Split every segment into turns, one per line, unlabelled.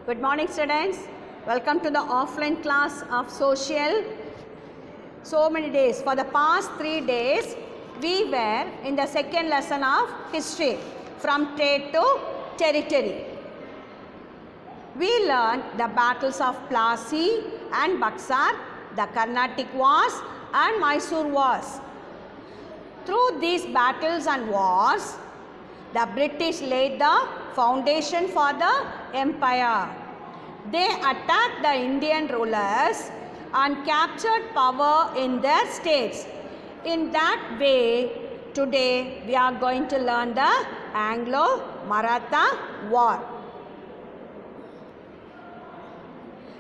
Good morning, students. Welcome to the offline class of social. So many days. For the past 3 days, we were in the second lesson of history, from trade to territory. We learned the battles of Plassey and Buxar, the Carnatic Wars and Mysore Wars. Through these battles and wars, the British laid the foundation for the empire. They attacked the Indian rulers and captured power in their states. In that way, today we are going to learn the Anglo-Maratha War.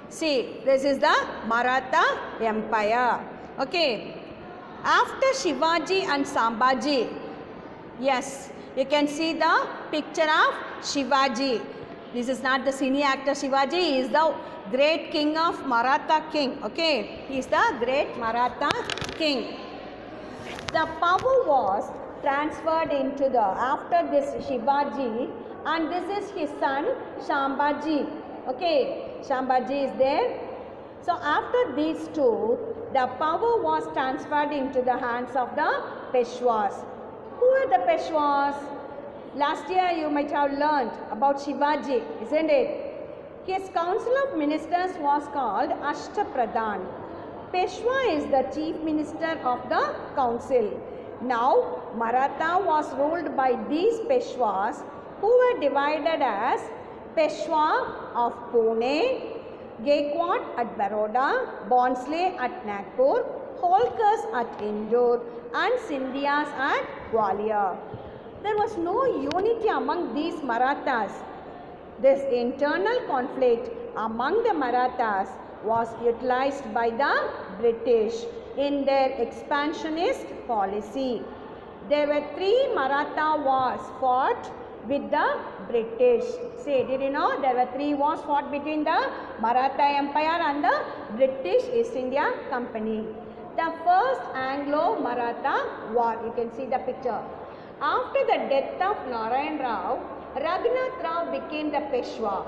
See, this is the Maratha Empire. Okay. After Shivaji and Sambhaji, yes, you can see the picture of Shivaji. This is not the cine actor Shivaji, he is the great king of Maratha king. Okay, he is the great Maratha king. The power was transferred into the, after this Shivaji, and this is his son Sambhaji. Okay, Sambhaji is there. So after these two, the power was transferred into the hands of the Peshwas. Who are the Peshwas? Last year you might have learned about Shivaji, isn't it? His council of ministers was called Ashtapradhan. Peshwa is the chief minister of the council. Now Maratha was ruled by these Peshwas, who were divided as Peshwa of Pune, Gaikwad at Baroda, Bhonsle at Nagpur, Holkars at Indore and Scindias at Gwalior. There was no unity among these Marathas. This internal conflict among the Marathas was utilized by the British in their expansionist policy. There were 3 Maratha wars fought with the British. Say, did you know there were 3 wars fought between the Maratha Empire and the British East India Company? The first Anglo-Maratha War, you can see the picture. After the death of Narayan Rao, Raghunath Rao became the Peshwa.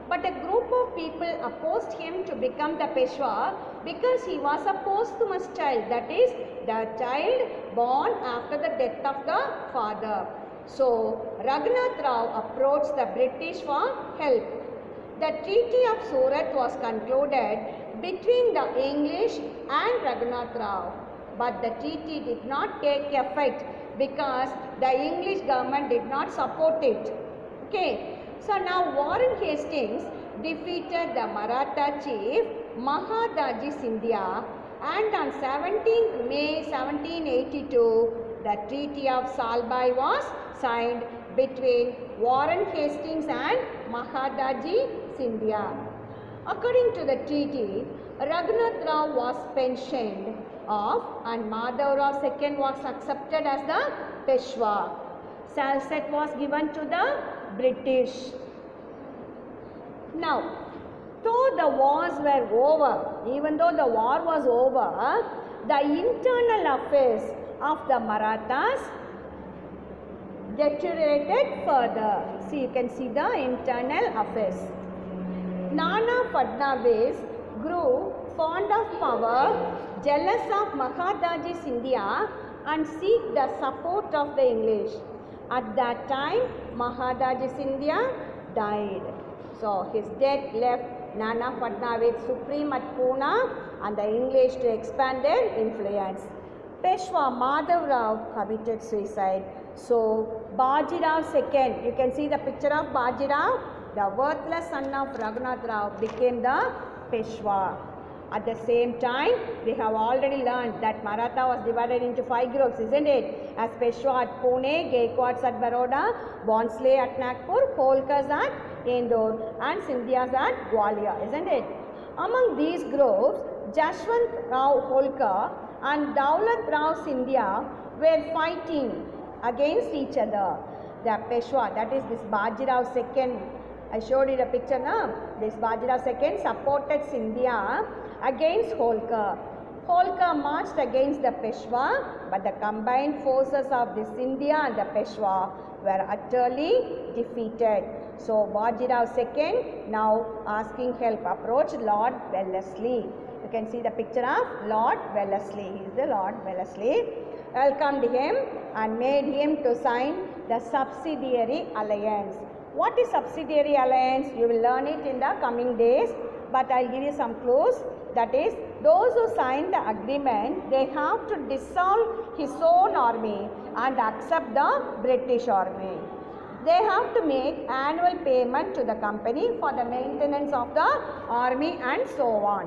But a group of people opposed him to become the Peshwa because he was a posthumous child, that is, the child born after the death of the father. So, Raghunath Rao approached the British for help. The Treaty of Surat was concluded between the English and Raghunath Rao. But the treaty did not take effect because the English government did not support it. Okay. So, now Warren Hastings defeated the Maratha chief Mahadaji Scindia, and on 17th May 1782, the Treaty of Salbai was signed between Warren Hastings and Mahadaji Scindia. According to the treaty, Raghunath Rao was pensioned off and Madhav Rao II was accepted as the Peshwa. Salsette was given to the British. Now, though the wars were over, even though the war was over, the internal affairs of the Marathas deteriorated further. See, you can see the internal affairs. Nana Fadnavis grew fond of power, jealous of Mahadaji Scindia, and seek the support of the English. At that time, Mahadaji Scindia died. So, his death left Nana Fadnavis supreme at Pune and the English to expand their influence. Peshwa Madhav Rao committed suicide. So, Bajirao II, you can see the picture of Bajirao, the worthless son of Raghunath Rao, became the Peshwa. At the same time, we have already learned that Maratha was divided into 5 groups, isn't it? As Peshwa at Pune, Gaikwads at Baroda, Bhonsle at Nagpur, Holkars at Indore and Scindias at Gwalior, isn't it? Among these groups, Jashwant Rao Holkar and Daulat Rao Scindia were fighting against each other. The Peshwa, that is this Bajirao II, I showed you the picture now. This Bajirao II supported Scindia against Holkar. Holkar marched against the Peshwa, but the combined forces of the Scindia and the Peshwa were utterly defeated. So Bajirao II now asking help, approach Lord Wellesley. You can see the picture of Lord Wellesley. He is the Lord Wellesley. Welcomed him and made him to sign the subsidiary alliance. What is subsidiary alliance? You will learn it in the coming days, but I'll give you some clues. That is, those who sign the agreement, they have to dissolve his own army and accept the British army. They have to make annual payment to the company for the maintenance of the army and so on.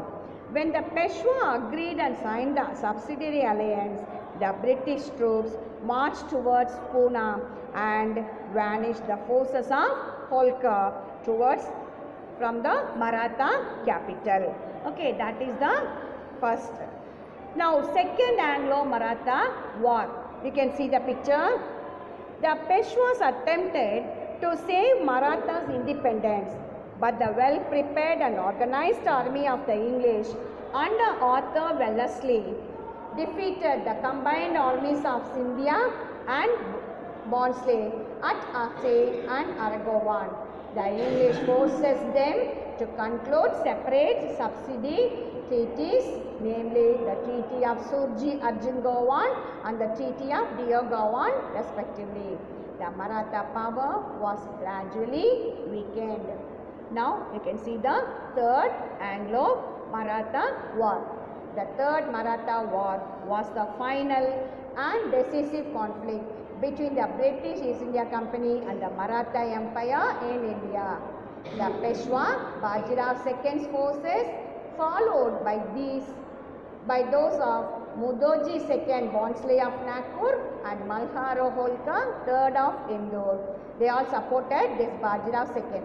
When the Peshwa agreed and signed the subsidiary alliance, the British troops marched towards Pune and vanished the forces of Holkar towards from the Maratha capital. Okay, that is the first. Now, second Anglo-Maratha war. You can see the picture. The Peshwas attempted to save Maratha's independence, but the well-prepared and organized army of the English under Arthur Wellesley defeated the combined armies of Scindia and Barnsley at Aceh and Aragowan. The English forced them to conclude separate subsidy treaties, namely the Treaty of Surji Arjungowan and the Treaty of Diogowan respectively. The Maratha power was gradually weakened. Now you can see the third Anglo-Maratha war. The third Maratha war was the final and decisive conflict between the British East India Company and the Maratha Empire in India. The Peshwa Bajirao II's forces, followed by those of Mudoji II Barnsley of Nagpur and Malharo Holkar III of Indore. They all supported this Bajirao II.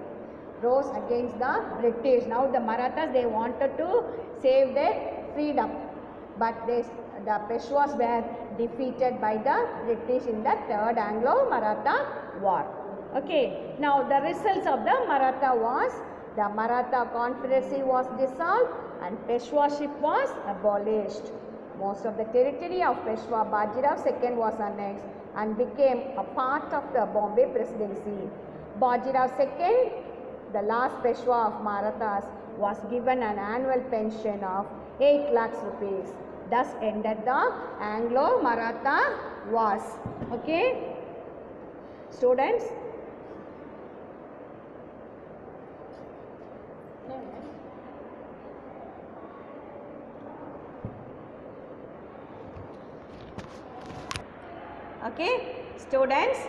Rose against the British. Now the Marathas, they wanted to save their freedom, but the Peshwas were defeated by the British in the third Anglo-Maratha war. Okay, now the results of the Maratha wars. The Maratha Confederacy was dissolved and Peshwaship was abolished. Most of the territory of Peshwa Bajirao II was annexed and became a part of the Bombay Presidency. Bajirao II, the last Peshwa of Marathas, was given an annual pension of 8 lakhs rupees. Thus ended the Anglo-Maratha wars. Okay, students. Okay, students.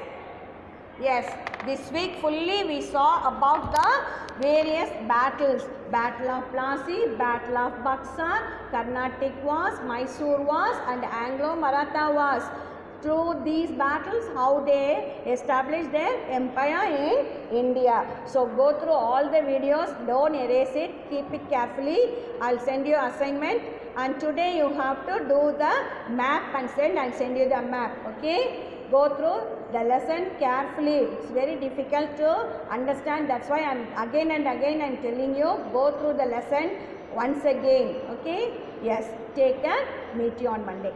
Yes, this week fully we saw about the various battles. Battle of Plassey, Battle of Buxar, Carnatic wars, Mysore wars and Anglo-Maratha wars. Through these battles, how they established their empire in India. So go through all the videos, don't erase it, keep it carefully. I'll send you assignment and today you have to do the map and I'll send you the map. Okay, go through the lesson carefully. It's very difficult to understand. That's why I'm again and again I'm telling you, go through the lesson once again. Okay, yes, take care. Meet you on Monday.